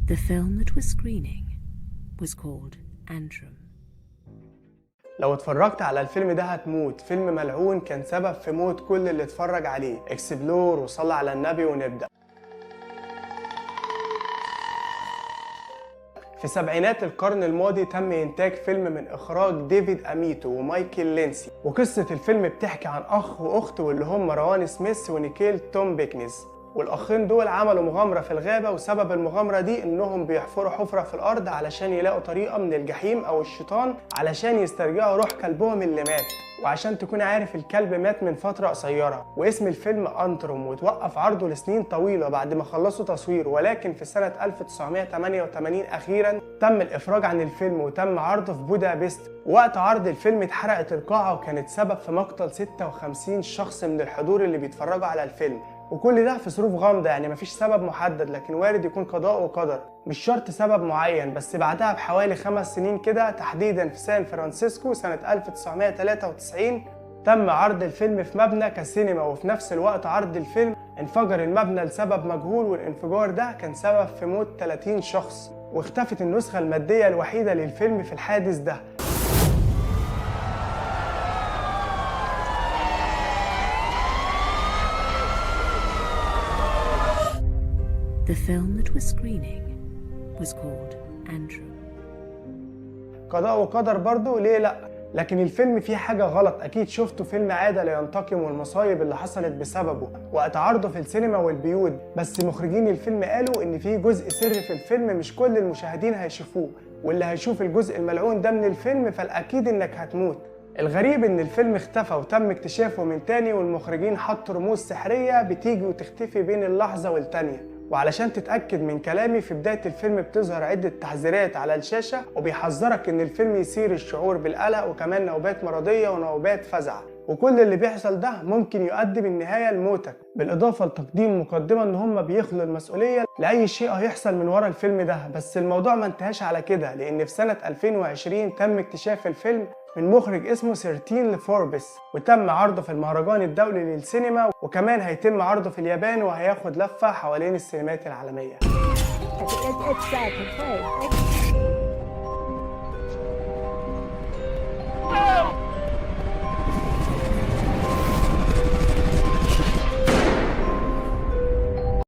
The film that was screening was called Antrum. لو اتفرجت على الفيلم ده هتموت. فيلم ملعون كان سبب في موت كل اللي اتفرج عليه. اكسبلور وصلى على النبي ونبدأ. في سبعينات القرن الماضي تم إنتاج فيلم من إخراج ديفيد أميتو ومايكل لينسي، وقصة الفيلم بتحكي عن أخ وأخت واللي هم مروان سميث ونيكيل توم بيكنز. والأخين دول عملوا مغامرة في الغابة، وسبب المغامرة دي إنهم بيحفروا حفرة في الأرض علشان يلاقوا طريقة من الجحيم أو الشيطان علشان يسترجعوا روح كلبهم اللي مات. وعشان تكون عارف الكلب مات من فترة قصيرة. واسم الفيلم أنتروم، وتوقف عرضه لسنين طويلة بعد ما خلصوا تصوير، ولكن في سنة 1988 أخيرا تم الإفراج عن الفيلم وتم عرضه في بودابست. وقت عرض الفيلم اتحرقت القاعة وكانت سبب في مقتل 56 شخص من الحضور اللي بيتفرجوا على الفيلم. وكل ده في ظروف غامضة، يعني مفيش سبب محدد، لكن وارد يكون قضاء وقدر، مش شرط سبب معين. بس بعدها بحوالي 5 سنين كده، تحديدا في سان فرانسيسكو سنة 1993 تم عرض الفيلم في مبنى كسينما. وفي نفس الوقت عرض الفيلم انفجر المبنى لسبب مجهول، والانفجار ده كان سبب في موت 30 شخص. واختفت النسخة المادية الوحيدة للفيلم في الحادث ده. The film that was screening was called Antrum. قضاء وقدر برضه، ليه لأ؟ لكن الفيلم فيه حاجة غلط. أكيد شفتوا فيلم عادة لينتقم والمصايب اللي حصلت بسببه وقت عرضه في السينما والبيوت، بس مخرجين الفيلم قالوا إن فيه جزء سري في الفيلم مش كل المشاهدين هيشوفوه، واللي هيشوف الجزء الملعون ده من الفيلم فالأكيد إنك هتموت. الغريب إن الفيلم اختفى وتم اكتشافه من تاني، والمخرجين حطوا رموز سحرية بتيجي وتختفي بين اللحظة والتانية. وعلشان تتأكد من كلامي، في بداية الفيلم بتظهر عدة تحذيرات على الشاشة وبيحذرك إن الفيلم يثير الشعور بالقلق وكمان نوبات مرضية ونوبات فزع، وكل اللي بيحصل ده ممكن يؤدي بالنهاية لموتك. بالإضافة لتقديم مقدمة إن هم بيخلوا المسؤولية لأي شيء هيحصل من ورا الفيلم ده. بس الموضوع ما انتهاش على كده، لأن في سنة 2020 تم اكتشاف الفيلم من مخرج اسمه 13 لفوربس، وتم عرضه في المهرجان الدولي للسينما، وكمان هيتم عرضه في اليابان وهياخد لفة حوالين السينمات العالمية.